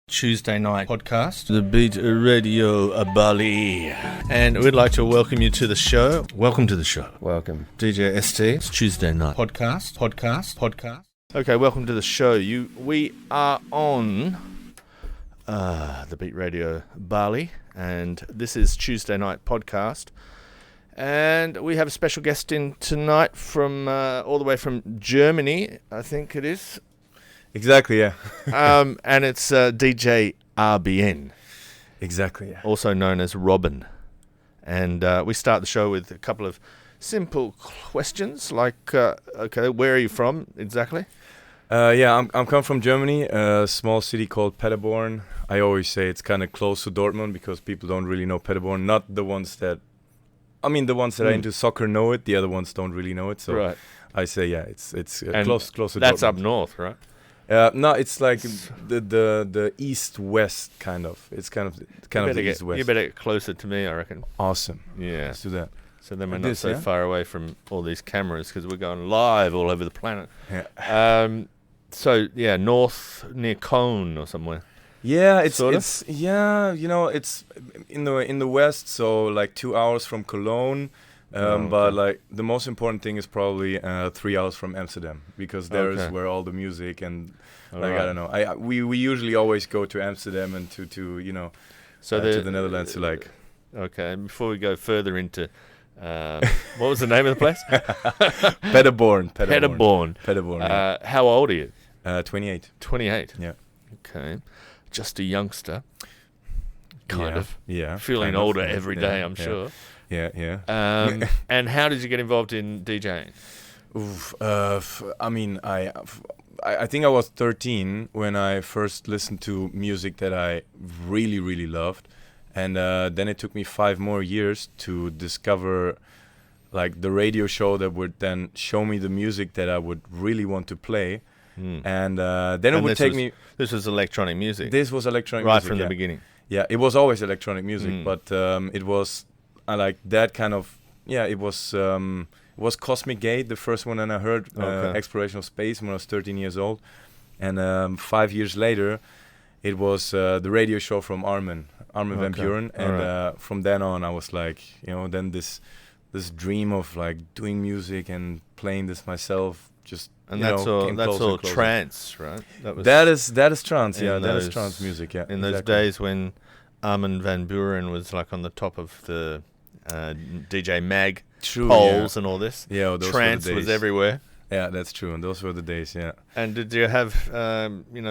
Tuesday night podcast, the Beat Radio Bali, and we'd like to welcome you to the show. Welcome to the show. Welcome. DJ ST. It's Tuesday night podcast. Okay, welcome to the show. We are on the Beat Radio Bali, and this is Tuesday night podcast. And we have a special guest in tonight from all the way from Germany, I think it is. Exactly, yeah. And it's DJ RBN. Exactly, yeah. Also known as Robin. And we start the show with a couple of simple questions, like, okay, where are you from exactly? I'm come from Germany, a small city called Paderborn. I always say it's kind of close to Dortmund because people don't really know Paderborn. Not the ones that, the ones that are into soccer know it. The other ones don't really know it. So right. I say, yeah, it's close to Dortmund. That's up north, right? No, it's like the east-west kind of. It's kind of the east-west. You better get closer to me, I reckon. Awesome. Yeah. Let's do that. So then we're not so far away from all these cameras because we're going live all over the planet. Yeah. North near Cologne or somewhere. Yeah, it's in the west, so like 2 hours from Cologne. But like the most important thing is probably 3 hours from Amsterdam because there's where all the music and I don't know. We usually always go to Amsterdam and to the Netherlands to like. Okay, before we go further into what was the name of the place? Paderborn. Yeah. How old are you? 28. 28. Yeah. Okay, just a youngster. Kind of. Yeah. Feeling older every day, I'm sure. Yeah. And how did you get involved in DJing? I think I was 13 when I first listened to music that I really, really loved. And then it took me 5 more years to discover like the radio show that would then show me the music that I would really want to play. And then it would take me... This was electronic music? This was electronic music. Right from the beginning? Yeah, it was always electronic music, but it was... I like that kind of, it was Cosmic Gate, the first one that I heard, Exploration of Space, when I was 13 years old. And 5 years later, it was the radio show from Armin van Buuren. And from then on, I was like, then this dream of like doing music and playing this myself just, and that's all trance, right? That is trance, that is trance music, yeah. In those days when Armin van Buuren was like on the top of the... DJ Mag polls and all this. Yeah, those trance were the days. Was everywhere. Yeah, that's true. And those were the days. Yeah. And did you have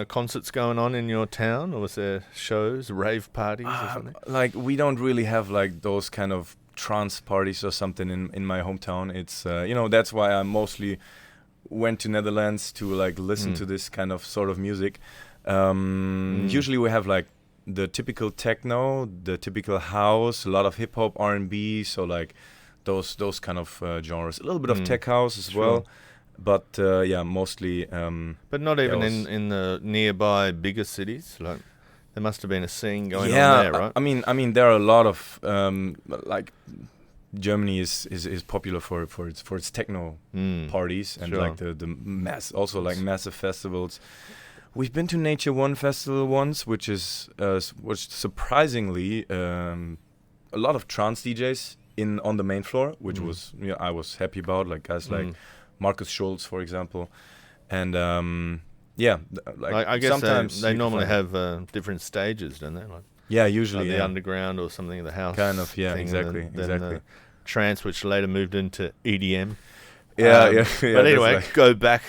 concerts going on in your town, or was there shows, rave parties, or something? Like we don't really have like those kind of trance parties or something in my hometown. It's that's why I mostly went to Netherlands to like listen to this kind of sort of music. Usually we have like the typical techno, the typical house, a lot of hip hop, R&B, so like those kind of genres. A little bit of tech house as well, but mostly. But not even in the nearby bigger cities. Like there must have been a scene going on there, right? I mean, there are a lot of like Germany is popular for its techno parties and like the massive festivals. We've been to Nature One Festival once, which surprisingly a lot of trance DJs on the main floor, which was I was happy about, like guys like Marcus Schulz, for example, and I guess sometimes they normally have different stages, don't they? Like, usually the underground or something, the house kind of, thing, exactly. The trance, which later moved into EDM. Yeah. But anyway, go back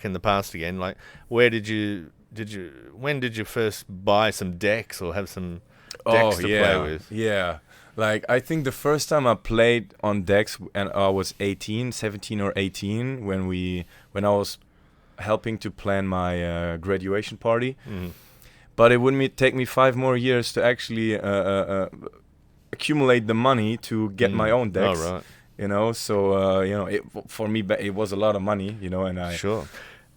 in the past again. Like, when did you first buy some decks or have some decks to play with? Yeah. Like, I think the first time I played on decks, and I was 17 or 18, when I was helping to plan my graduation party. But it would take me 5 more years to actually accumulate the money to get my own decks. Oh, right. For me, it was a lot of money, and I... Sure.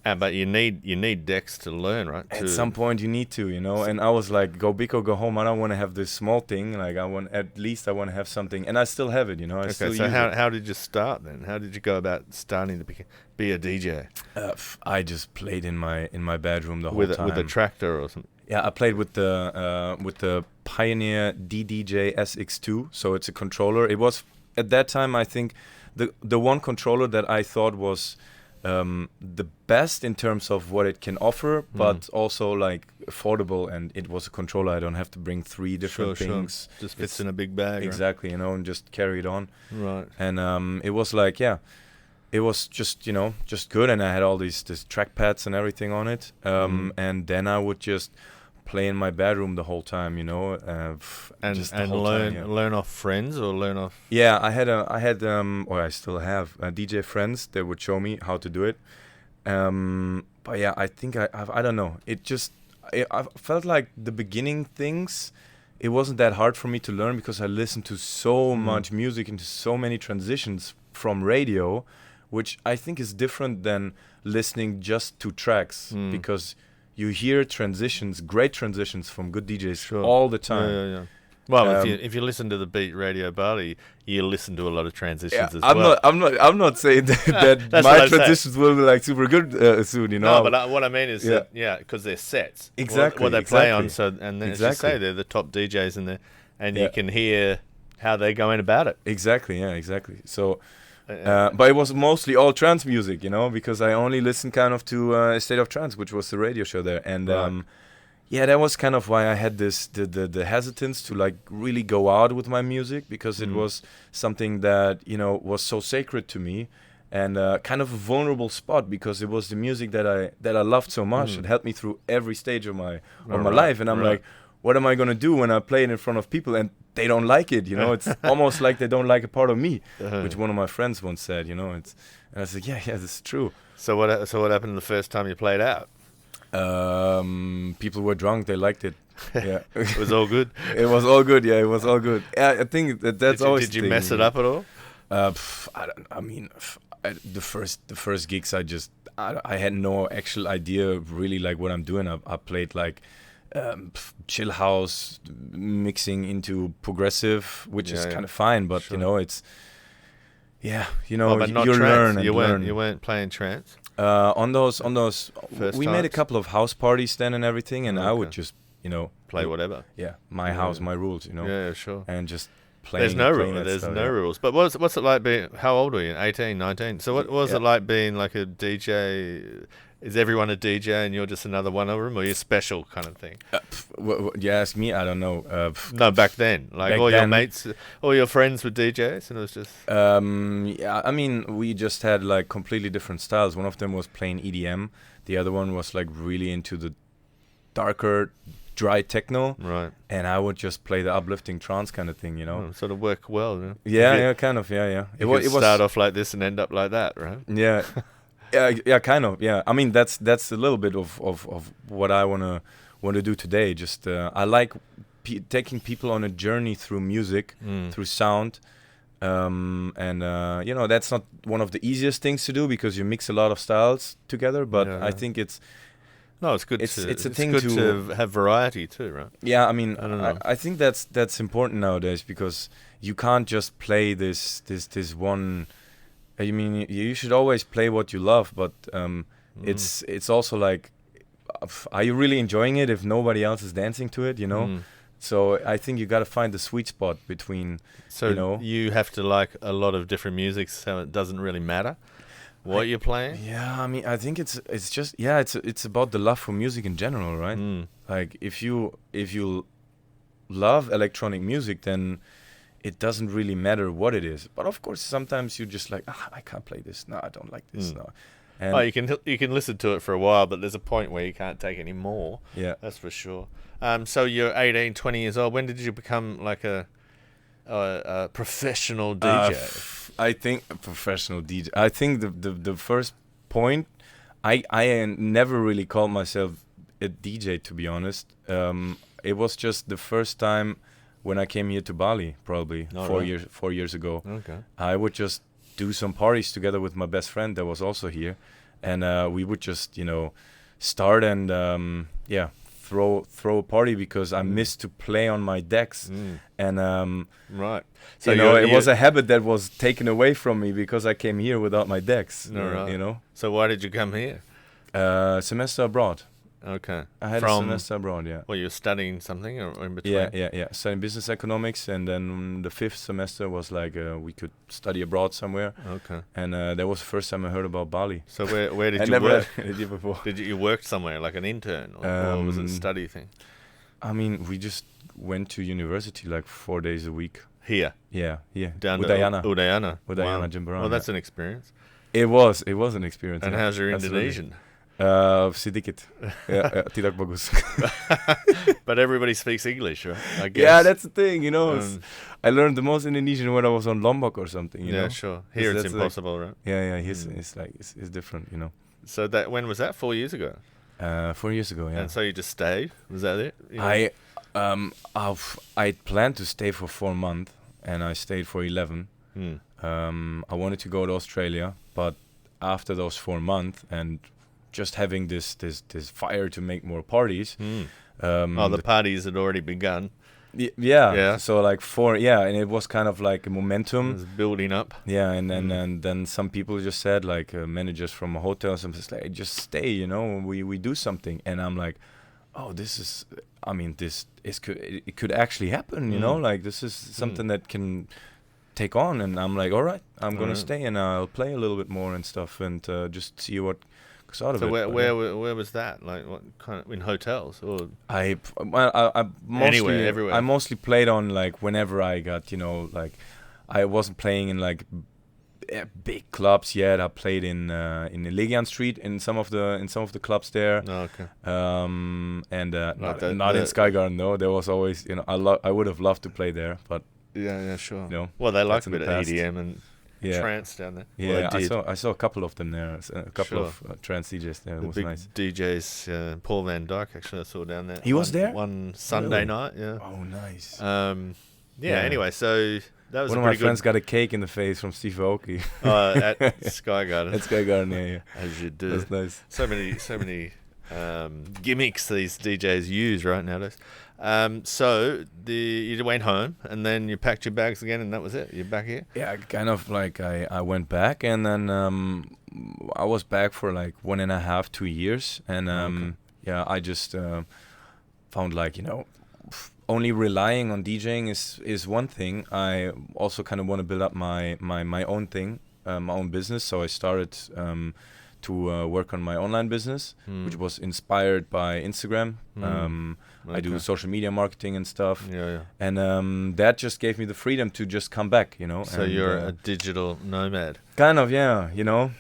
But you need decks to learn, right? At some point you need to, and I was like, go big or go home. I don't want to have this small thing. Like I want to have something, and I still have it, So how did you start then? How did you go about starting to be a DJ? I just played in my bedroom the whole time with a tractor or something. Yeah, I played with the Pioneer DDJ SX2, so it's a controller. It was at that time, I think, the one controller that I thought was the best in terms of what it can offer, but also like affordable. And it was a controller. I don't have to bring 3 different things. Sure. Just fits in a big bag. Exactly, right? and just carry it on. Right. And it was like, it was just just good. And I had all these track pads and everything on it. And then I would just play in my bedroom the whole time, and learn off friends or learn off. Yeah, I had or I still have DJ friends that would show me how to do it. But yeah, I think I don't know. I felt like the beginning things. It wasn't that hard for me to learn because I listened to so much music and to so many transitions from radio, which I think is different than listening just to tracks because you hear great transitions from good DJs all the time. Yeah. Well, if you listen to the Beat Radio Bali, you listen to a lot of transitions as well. I'm not saying that my transitions will be like super good soon, No, but what I mean is that because they're sets. Exactly. What they play on, and then as you say, they're the top DJs in there, and you can hear how they're going about it. Exactly. So. But it was mostly all trance music, because I only listened kind of to State of Trance, which was the radio show there. And that was kind of why I had the hesitance to like really go out with my music, because it was something that, was so sacred to me, and kind of a vulnerable spot, because it was the music that I loved so much. It helped me through every stage of my life. And I'm like, what am I going to do when I play it in front of people and they don't like it? It's almost like they don't like a part of me, which one of my friends once said, and I said, yeah, this is true. So what happened the first time you played out? People were drunk. They liked it. Yeah. It was all good. It was all good. Yeah, it was all good. Yeah, I think that's always. Did you mess it up at all? The first gigs, I had no actual idea really like what I'm doing. I played like chill house mixing into progressive, which is kind of fine, but it's you learn. You weren't playing trance on those first we times? Made a couple of house parties then and everything, and I would just play whatever. Yeah, my house, my rules. Yeah, sure. And just There's no rules. But what's it like being? How old were you? 18, 19. So what was it like being like a DJ? Is everyone a DJ and you're just another one of them, or you're special kind of thing? You ask me, I don't know. No, back then, like your mates, all your friends were DJs, and it was just. We just had like completely different styles. One of them was playing EDM. The other one was like really into the darker, dry techno. Right. And I would just play the uplifting trance kind of thing, Sort of work well. Yeah, kind of. Yeah. It was start off like this and end up like that, right? Yeah. Yeah, kind of. Yeah, I mean that's a little bit of what I want to do today. Just I like taking people on a journey through music, through sound, and that's not one of the easiest things to do because you mix a lot of styles together. But I think it's good. It's a thing good to have variety too, right? Yeah, I mean, I don't know. I think that's important nowadays because you can't just play this one. I mean, you should always play what you love, but it's also like, are you really enjoying it if nobody else is dancing to it? So I think you got to find the sweet spot between. So you have to like a lot of different music, so it doesn't really matter what you're playing. Yeah, I mean, I think it's just it's about the love for music in general, right? Like if you love electronic music, then it doesn't really matter what it is. But of course, sometimes you just like, I can't play this. No, I don't like this. No. And you can listen to it for a while, but there's a point where you can't take any more. Yeah, that's for sure. So you're 18, 20 years old. When did you become like a professional DJ? I think a professional DJ. I think the first point, I never really called myself a DJ, to be honest. It was just the first time when I came here to Bali, probably 4 years ago. Okay. I would just do some parties together with my best friend that was also here, and we would just start and throw a party because I missed to play on my decks, and right. So it was a habit that was taken away from me because I came here without my decks. Right. So why did you come here? Semester abroad. Okay. I had a semester abroad, yeah. Well, you were studying something or in between? Yeah. Studying business economics, and then the 5th semester was like we could study abroad somewhere. Okay. And that was the first time I heard about Bali. So where did you work? Did you before? Did you work somewhere like an intern, or was it a study thing? I mean, we just went to university like 4 days a week. Here? Yeah. Down Udayana. to Udayana. Wow. Jimbaran. Well, that's an experience. It was an experience. And how's your Indonesian? Sedikit. Tidak bagus. But everybody speaks English, right? I guess. Yeah, that's the thing, I learned the most Indonesian when I was on Lombok or something, you know? Yeah, sure. Here it's impossible, right? Yeah, it's different, So when was that? 4 years ago? 4 years ago, yeah. And so you just stayed? Was that it? I planned to stay for 4 months, and I stayed for 11. I wanted to go to Australia, but after those 4 months and just having this fire to make more parties. The parties had already begun. Yeah. So like and it was kind of like a momentum. It was building up. Yeah, and then some people just said, like managers from a hotel, some just like, just stay, we do something, and I'm like, oh, it could actually happen, like this is something that can take on, and I'm like, all right, I'm gonna stay, and I'll play a little bit more and stuff, and just see what goes out of it. So where was that? Like what kind of, in hotels or? I mostly anywhere, everywhere. I mostly played on like whenever I got, like I wasn't playing in like big clubs yet. I played in Legian Street in some of the clubs there. Oh, okay. And not in Sky Garden though. There was always, I would have loved to play there, but. Yeah, sure. Well, they like a bit of past. EDM and trance down there. Yeah, I saw a couple of them there. A couple of trance DJs there. It was big nice. DJs, Paul Van Dyke, actually, I saw down there. He was there? One Sunday night, yeah. Oh, nice. Anyway, so that was one of my friends got a cake in the face from Steve Aoki. At Sky Garden. At Sky Garden, yeah. As you do. That's nice. So many gimmicks these DJs use right nowadays. So you went home and then you packed your bags again and that was it. You're back here? Yeah, kind of like I went back and then I was back for like 1.5, 2 years, and I just found like only relying on DJing is one thing. I also kind of want to build up my own thing, my own business. So I started to work on my online business, which was inspired by Instagram. I do social media marketing and stuff. Yeah. And that just gave me the freedom to just come back, So you're a digital nomad. Kind of, yeah,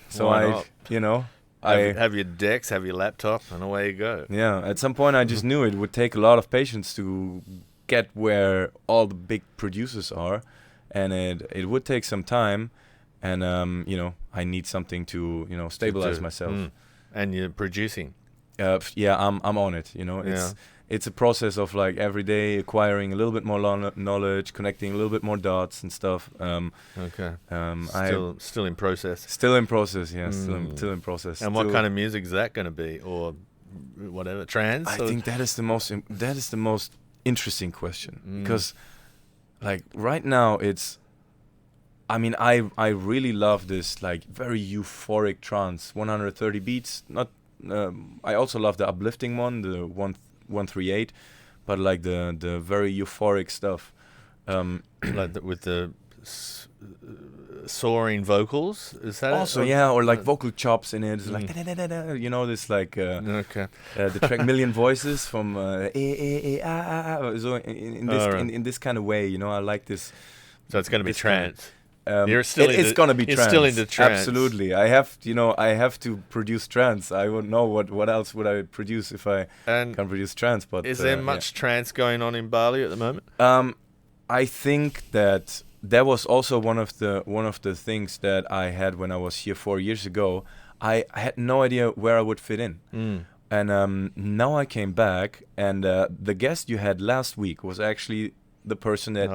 So have your decks, have your laptop, and away you go. Yeah, at some point I just knew it would take a lot of patience to get where all the big producers are, and it would take some time. And I need something to stabilize myself. And you're producing. I'm on it. It's a process of like every day acquiring a little bit more knowledge, connecting a little bit more dots and stuff. Okay. Still in process. Still in process, yeah. Still in process. And what kind of music is that going to be, or whatever, trance? I think that is the most interesting question, because like right now it's. I mean, I really love this like very euphoric trance, 130 beats. I also love the uplifting one, the 138, but like the very euphoric stuff, with the soaring vocals. Is that also it? Or like vocal chops in it. It's like this like the track Million Voices from so in this kind of way. I like this. So it's going to be trance. It's gonna be trance. You're still into trance. Absolutely. I have to produce trance. I wouldn't know what else would I produce if I can't produce trance. But is there much trance going on in Bali at the moment? I think that was also one of the things that I had when I was here 4 years ago. I had no idea where I would fit in. And now I came back, and the guest you had last week was actually the person that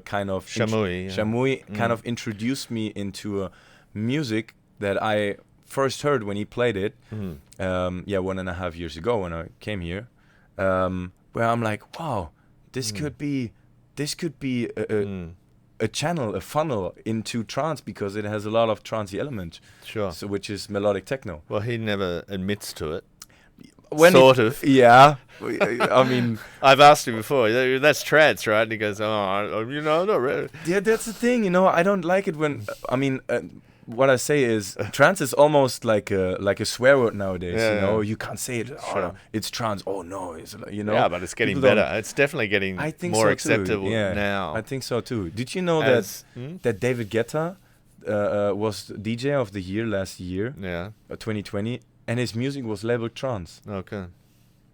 kind of Shamui kind of introduced me into music that I first heard when he played it 1.5 years ago when I came here, where I'm like, wow, this could be a channel, a funnel into trance, because it has a lot of trancey element, sure, so which is melodic techno. Well, he never admits to it. sort of. Yeah. I mean, I've asked him before. That's trance, right? And he goes, "Oh, not really." Yeah, that's the thing. I don't like it when. What I say is trance is almost like a swear word nowadays. Yeah. You can't say it. Oh, no, it's trance. Oh no, Yeah, but it's getting better. It's definitely getting more acceptable now. I think so too. Did you know that David Guetta was DJ of the year last year? Yeah, 2020, and his music was labeled trance. Okay,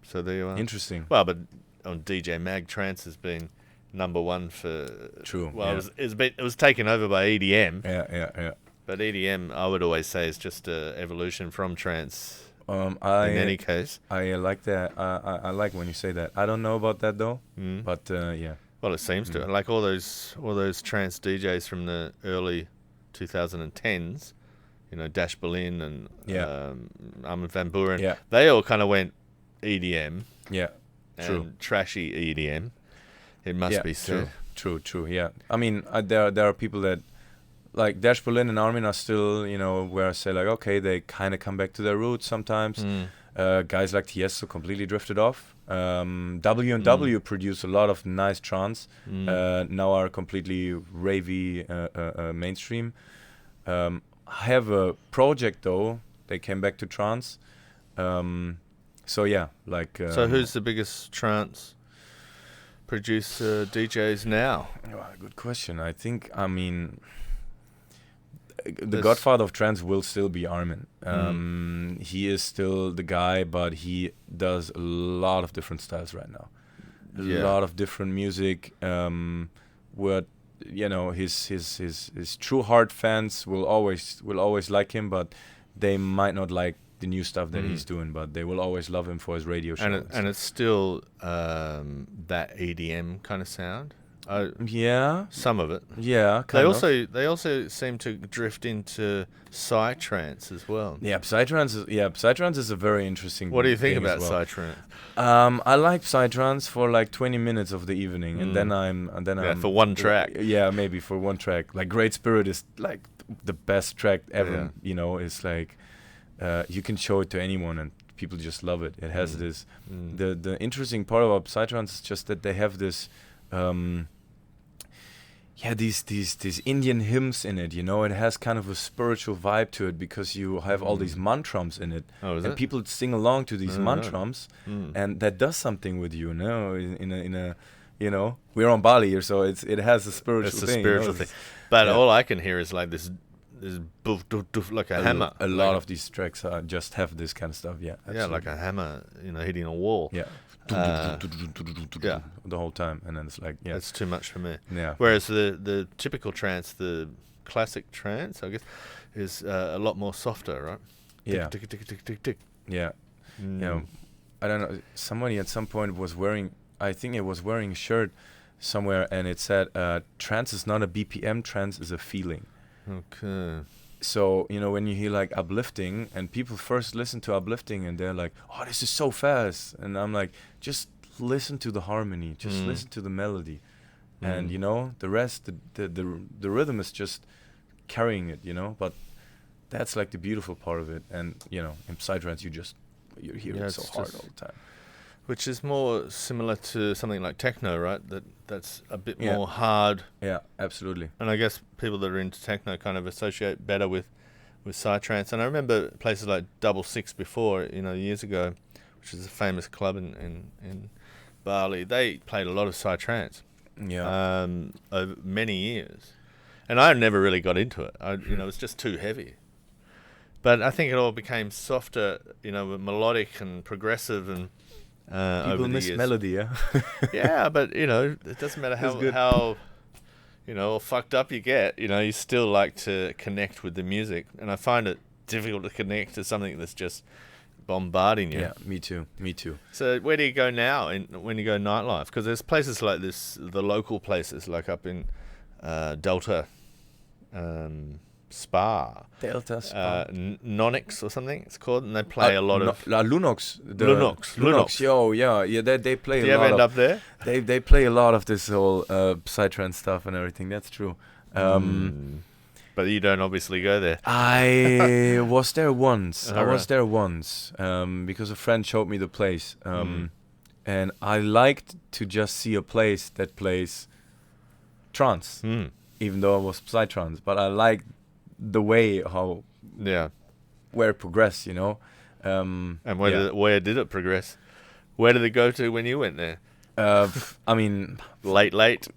so there you are. Interesting. Well, but on DJ Mag, trance has been number one for. True. Well, it was taken over by EDM. Yeah. But EDM, I would always say, is just an evolution from trance. In any case, I like that. I like when you say that. I don't know about that though. But yeah. Well, it seems to. Like all those trance DJs from the early 2010s, Dash Berlin and Armin van Buuren. Yeah. They all kind of went EDM. Yeah. True. And trashy EDM. It must be said. True. Yeah. I mean, there are people that. Like Dash Berlin and Armin are still, where I say like, okay, they kind of come back to their roots sometimes. Guys like Tiesto completely drifted off. W&W produce a lot of nice trance. Now are completely ravey mainstream. I have a project though. They came back to trance. So yeah, like. So who's the biggest trance producer DJs now? Good question. The godfather of trance will still be Armin. He is still the guy, but he does a lot of different styles right now. A lot of different music. Where his true heart fans will always like him, but they might not like the new stuff that he's doing. But they will always love him for his radio show. And it's still that EDM kind of sound. Yeah, some of it. Yeah, they also seem to drift into psytrance as well. Yeah, psytrance is a very interesting. What do you think about psytrance? I like psytrance for like 20 minutes of the evening, and then I'm for one track. Yeah, maybe for one track. Like Great Spirit is like the best track ever. It's like you can show it to anyone and people just love it. It has this. The interesting part about psytrance is just that they have this. These Indian hymns in it, it has kind of a spiritual vibe to it because you have all these mantrams in it, and people sing along to these mantrams, and that does something with you, in a we're on Bali here, so it has a spiritual thing. It's a spiritual thing, but all I can hear is like this boof, doof, doof, like a hammer. A lot of these tracks just have this kind of stuff, like a hammer, hitting a wall. The whole time, and then it's like that's too much for me. Yeah. Whereas the typical trance, the classic trance, I guess, is a lot more softer, right? Yeah. Tick, tick, tick, tick, tick. Yeah. I don't know. Somebody at some point was wearing. I think it was wearing a shirt somewhere, and it said, "Trance is not a BPM. Trance is a feeling." Okay. So, when you hear like uplifting and people first listen to uplifting and they're like, oh, this is so fast. And I'm like, just listen to the harmony, just listen to the melody. And, the rest, the rhythm is just carrying it, but that's like the beautiful part of it. And, in psytrance, you're hearing it so hard all the time. Which is more similar to something like techno, right? That's a bit more hard. Yeah, absolutely. And I guess people that are into techno kind of associate better with psytrance. And I remember places like Double Six before, years ago, which is a famous club in Bali. They played a lot of psytrance. Yeah. Over many years, and I never really got into it. It was just too heavy. But I think it all became softer, melodic and progressive and. People miss melody, yeah. Yeah, but it doesn't matter how fucked up you get. You still like to connect with the music, and I find it difficult to connect to something that's just bombarding you. Yeah, me too. So where do you go now when you go nightlife? Because there's places like this, the local places like up in Delta. Spa. Delta Spa. Nonix or something it's called, and they play a lot of Lunox. Lunox. Yeah. They play. Do you ever end up there? They play a lot of this whole psytrance stuff and everything. That's true. But you don't obviously go there. I was there once. All Because a friend showed me the place. And I liked to just see a place that plays trance, even though it was psytrance. But I liked the way where it progressed, you know. And where did it progress? Where did it go to when you went there? I mean, late.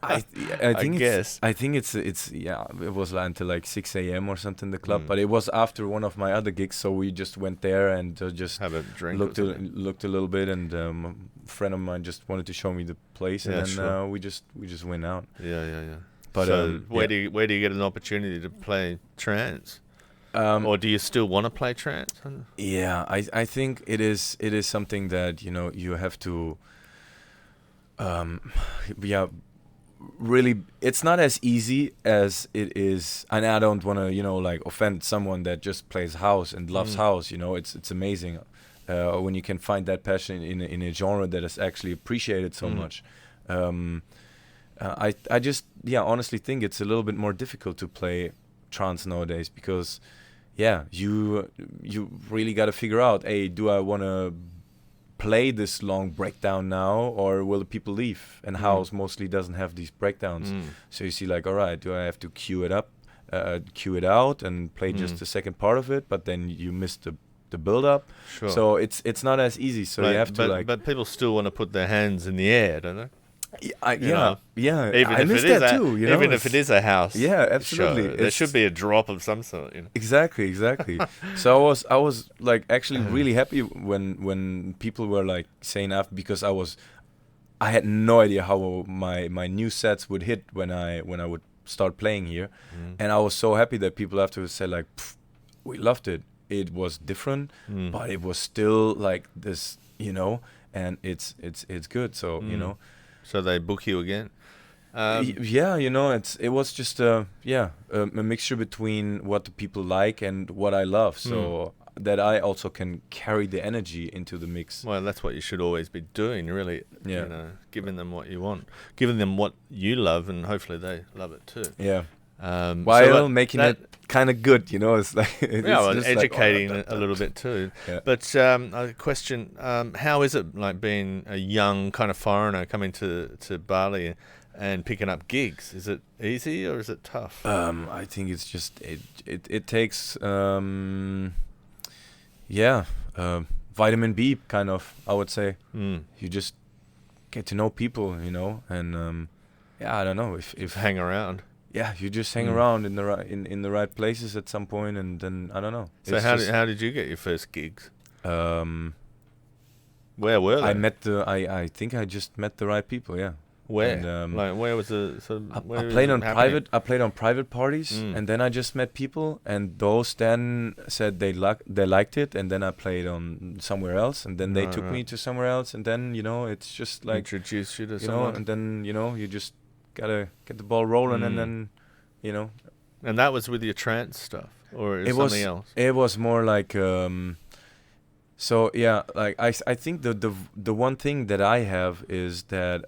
I think it's it was until like 6 a.m. or something, the club, but it was after one of my other gigs, so we just went there and just have a drink, looked a little bit, and a friend of mine just wanted to show me the place, and then we just went out. Yeah. But so where do you get an opportunity to play trance? Or do you still want to play trance? Yeah, I think it is something that, you know, you have to really, it's not as easy as it is, and I don't want to, you know, like offend someone that just plays house and loves house. You know, it's amazing when you can find that passion in a genre that is actually appreciated so much. I just honestly think it's a little bit more difficult to play trance nowadays, because you really got to figure out, hey, do I want to play this long breakdown now, or will the people leave? And house mostly doesn't have these breakdowns, so you see, like, all right, do I have to cue it out and play just the second part of it, but then you miss the build up. Sure. So it's not as easy, so you have to but people still want to put their hands in the air, don't they? Yeah. Even I if miss it is that too. You know, even if it is a house. Yeah, absolutely. Show, there should be a drop of some sort. You know? Exactly. So I was like actually really happy when people were like saying after, because I had no idea how my new sets would hit when I would start playing here, and I was so happy that people afterwards said like, we loved it. It was different, but it was still like this, you know, and it's good. So you know. So they book you again? You know, it was just a mixture between what the people like and what I love, so that I also can carry the energy into the mix. Well, that's what you should always be doing, really. Yeah. You know, giving them what you want, giving them what you love, and hopefully they love it too. Yeah. While making it kind of good, you know, it's like educating a little bit too. Yeah. But a question: how is it like being a young kind of foreigner coming to Bali and picking up gigs? Is it easy or is it tough? I think it's just it takes vitamin B kind of, I would say. You just get to know people, you know, and I don't know if hang around. Yeah, you just hang around in the right places at some point, and then I don't know. So how did you get your first gigs? Where were they? I think I just met the right people. Yeah. Where? And, like where was the? I played on private parties, and then I just met people, and those then said they liked it, and then I played on somewhere else, and then they took me to somewhere else, and then, you know, it's just like introduce you to someone, know, and then, you know, you just gotta get the ball rolling, and then, you know. And that was with your trance stuff, or is it something else? It was more like so yeah, like I think the one thing that I have is that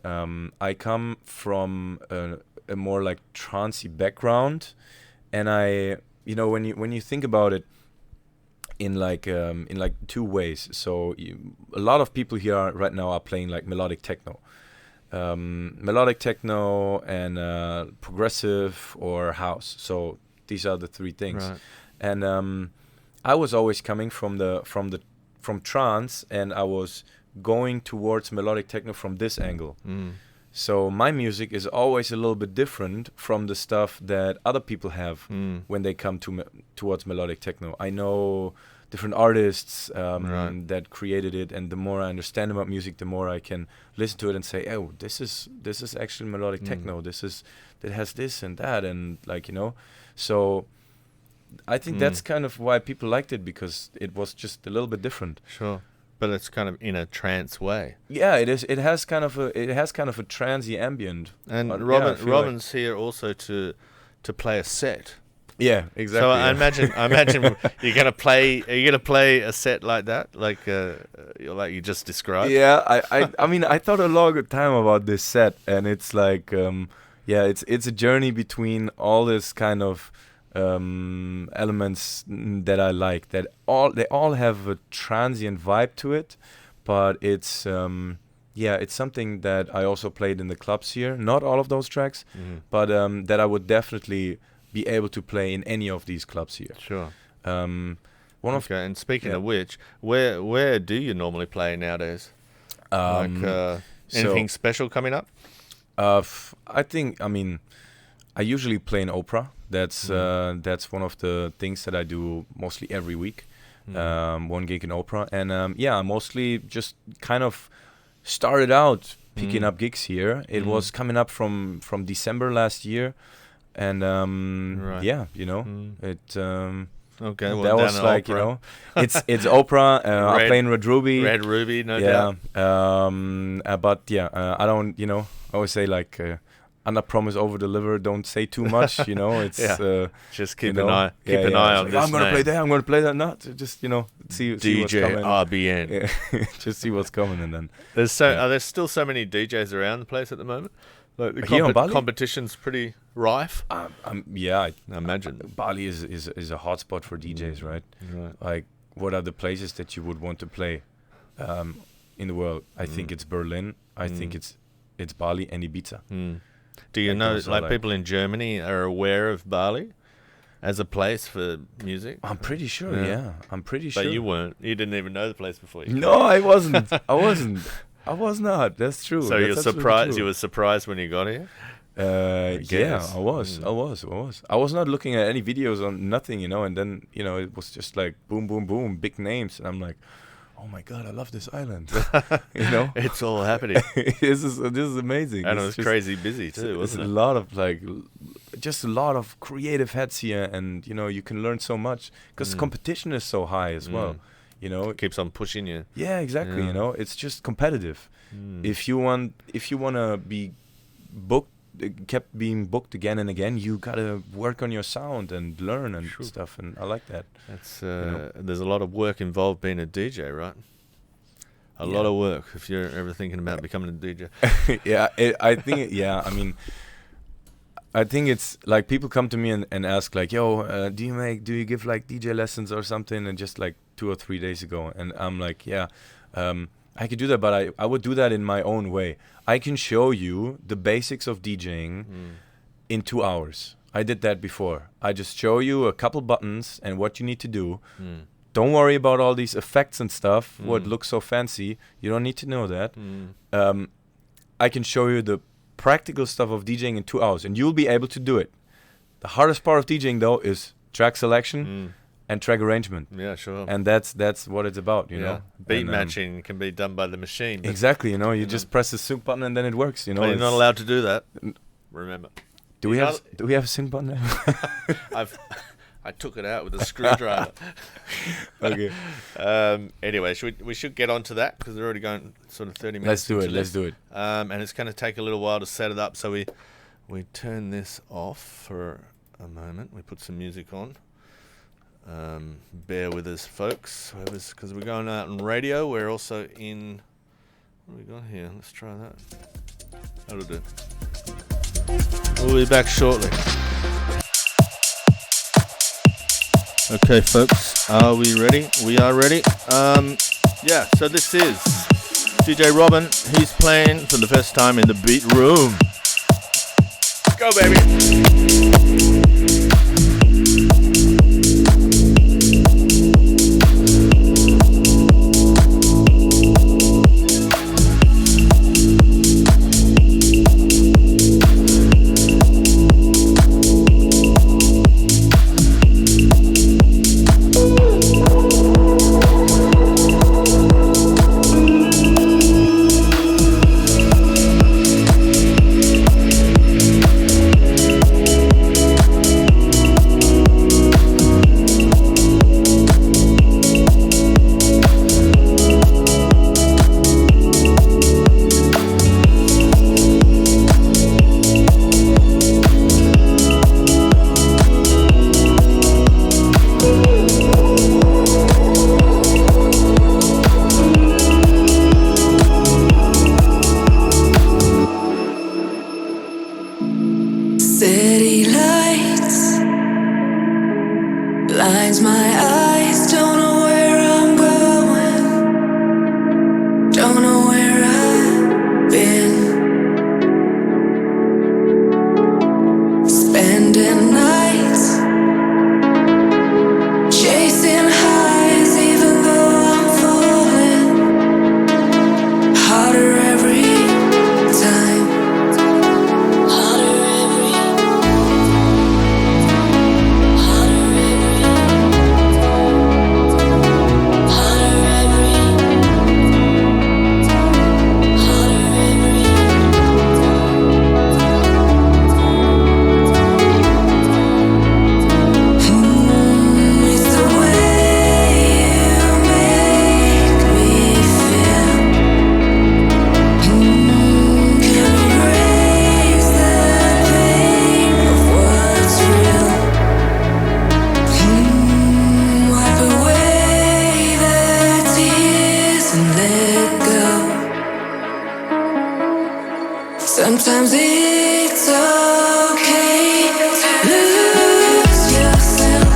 I come from a more like trancey background, and I, you know, when you think about it in like two ways. So a lot of people here right now are playing like melodic techno. And progressive or house. So these are the three things. Right. And I was always coming from trance, and I was going towards melodic techno from this angle. So my music is always a little bit different from the stuff that other people have when they come towards melodic techno. I know different artists that created it, and the more I understand about music, the more I can listen to it and say, oh, this is actually melodic techno. That has this and that, and like, you know. So I think that's kind of why people liked it, because it was just a little bit different. Sure. But it's kind of in a trance way. Yeah, it is. It has kind of a transy ambient. And Robin's here also to play a set. Yeah, exactly. So I imagine you're gonna play. Are you gonna play a set like that, like you just described? Yeah, I mean, I thought a long time about this set, and it's like, it's a journey between all this kind of elements that I like. They all have a transient vibe to it, but it's it's something that I also played in the clubs here. Not all of those tracks, but that I would definitely be able to play in any of these clubs here. Sure. And speaking of which, where do you normally play nowadays? Anything special coming up? I usually play in opera. That's one of the things that I do mostly every week. One gig in opera, and I mostly just kind of started out picking up gigs here. It was coming up from December last year, and it. Okay, well, that was like opera. It's opera. I play in Red Ruby. Red Ruby, no doubt. I don't. I always say like. Under promise, over deliver. Don't say too much. It's just keep an eye. Keep an eye on this. I'm gonna play that. I'm gonna play that. Not just see DJ what's coming. RBN. Just see what's coming, and then are there still so many DJs around the place at the moment? Like the competition's pretty rife. I imagine Bali is a hotspot for DJs, right? Like, what are the places that you would want to play in the world? I think it's Berlin. I think it's Bali and Ibiza. Do you know, people in Germany are aware of Bali as a place for music? I'm pretty sure, I'm pretty sure. But you weren't. You didn't even know the place before you came. No, I wasn't. I was not. That's true. So you're surprised? You were surprised when you got here? I was. I was not looking at any videos on nothing, and then, it was just like boom, boom, boom, big names. And I'm like, oh my God, I love this island. It's all happening. This is amazing. And it was crazy busy too, wasn't it? It's a lot of just a lot of creative heads here, and you can learn so much because competition is so high as well. It keeps on pushing you. Yeah, exactly. It's just competitive. If you want to be kept being booked again and again, you gotta work on your sound and learn and stuff, and I like that. That's there's a lot of work involved being a DJ, right? A lot of work if you're ever thinking about becoming a DJ. I think it's like people come to me and ask like, yo, do you give like DJ lessons or something? And just like 2 or 3 days ago, and I'm like, I could do that, but I would do that in my own way. I can show you the basics of DJing in 2 hours. I did that before. I just show you a couple buttons and what you need to do. Don't worry about all these effects and stuff, what looks so fancy. You don't need to know that. I can show you the practical stuff of DJing in 2 hours, and you'll be able to do it. The hardest part of DJing, though, is track selection and track arrangement. Yeah, sure. And that's what it's about, you know. Beat matching can be done by the machine. Exactly, you just press the sync button and then it works, But you're not allowed to do that. Remember. Do we have a sync button now? I took it out with a screwdriver. Okay. Anyway, we should get on to that because we're already going sort of 30 minutes. Let's do it. And it's going to take a little while to set it up, so we turn this off for a moment. We put some music on. Bear with us, folks, because we're going out on radio. We're also in... What have we got here? Let's try that. That'll do. We'll be back shortly. Okay, folks, are we ready? We are ready. So this is DJ Robin. He's playing for the first time in the Beat Room. Go, baby. blinds my eyes, don't know where I'm going, don't know where I've been. Spending nights chasing highs, even though I'm falling harder every time. Sometimes it's okay to lose yourself,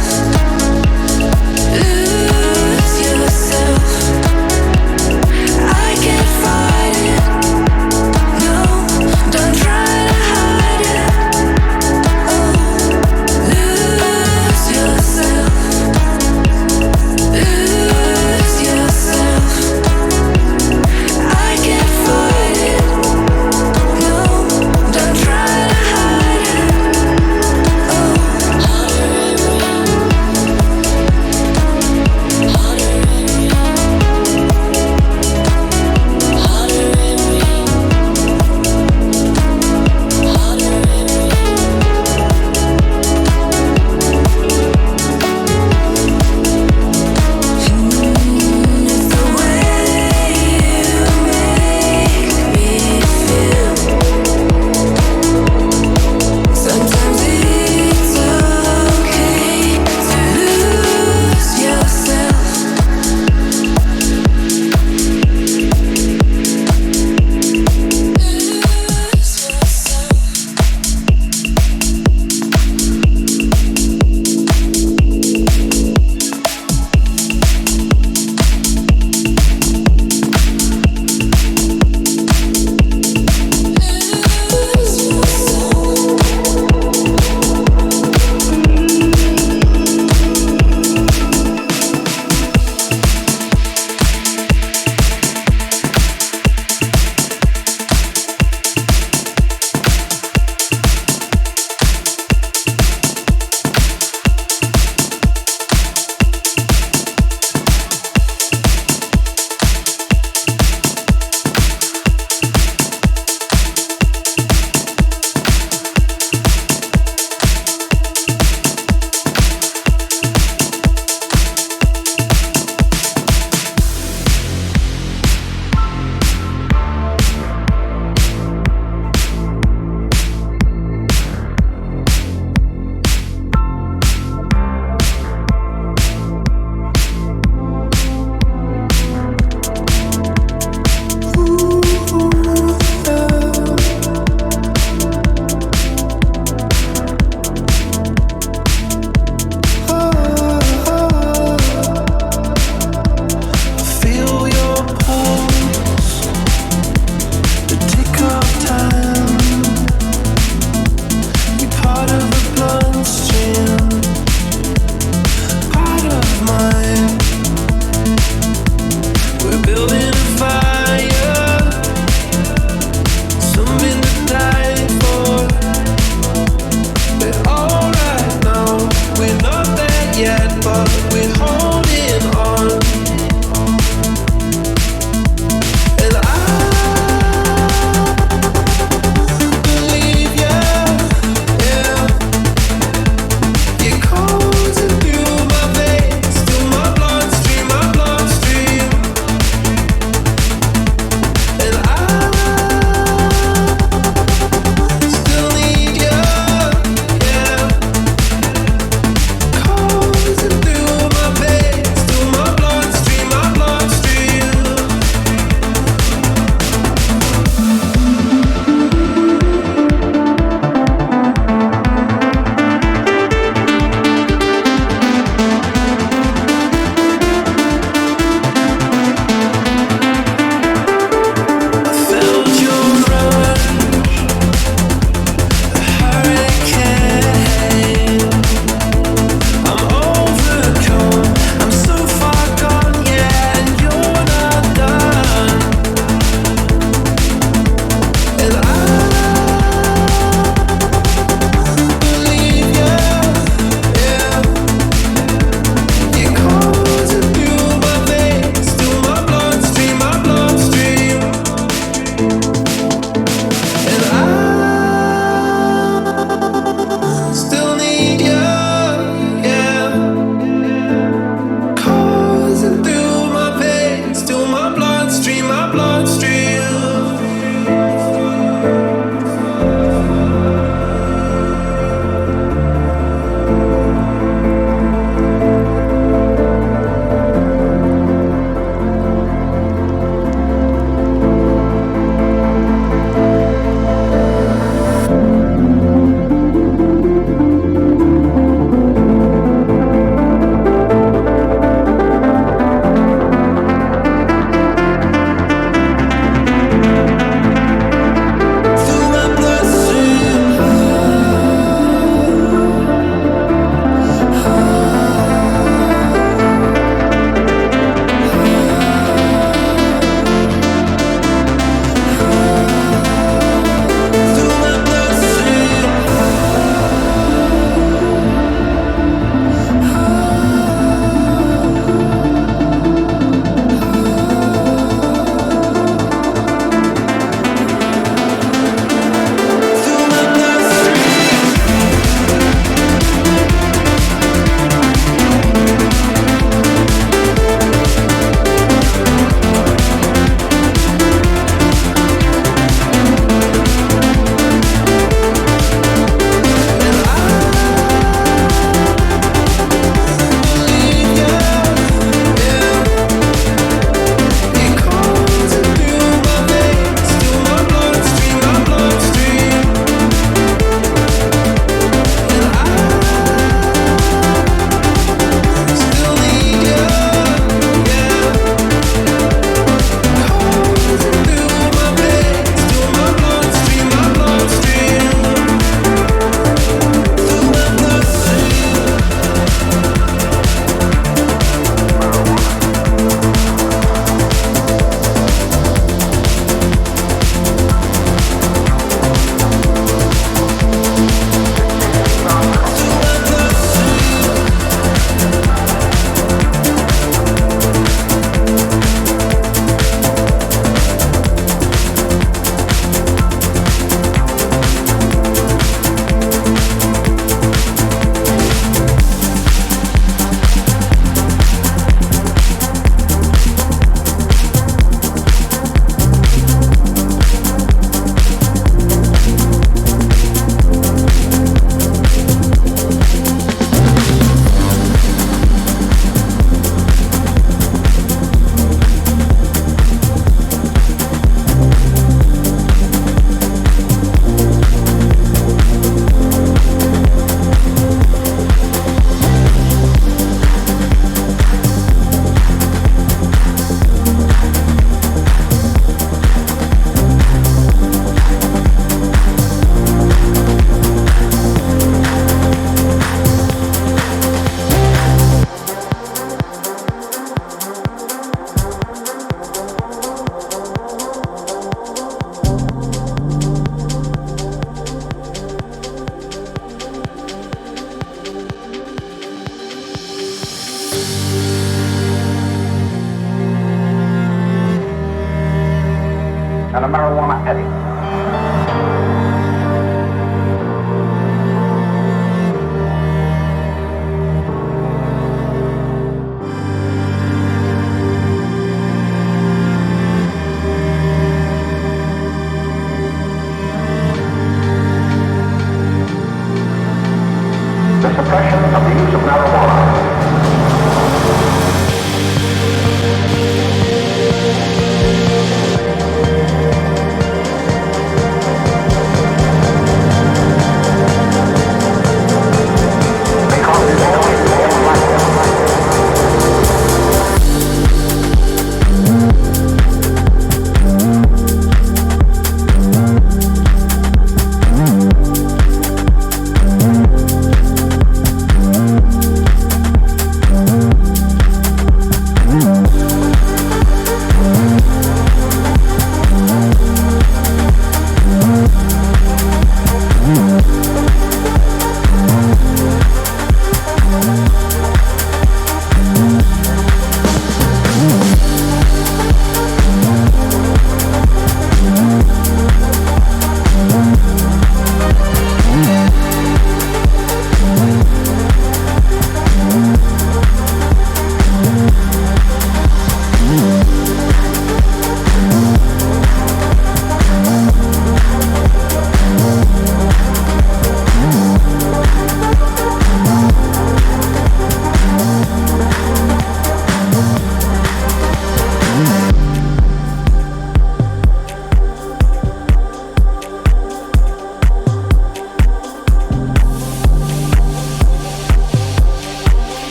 lose yourself. I can't fight it, no, don't try to hide it. Oh, lose yourself, lose yourself. I can't fight it. Don't try to hide.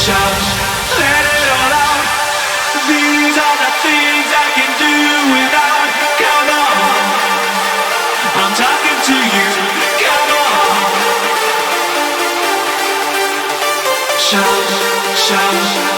shout, let it all out. These are the things I can do without. Come on, I'm talking to you. Come on, shout, shout.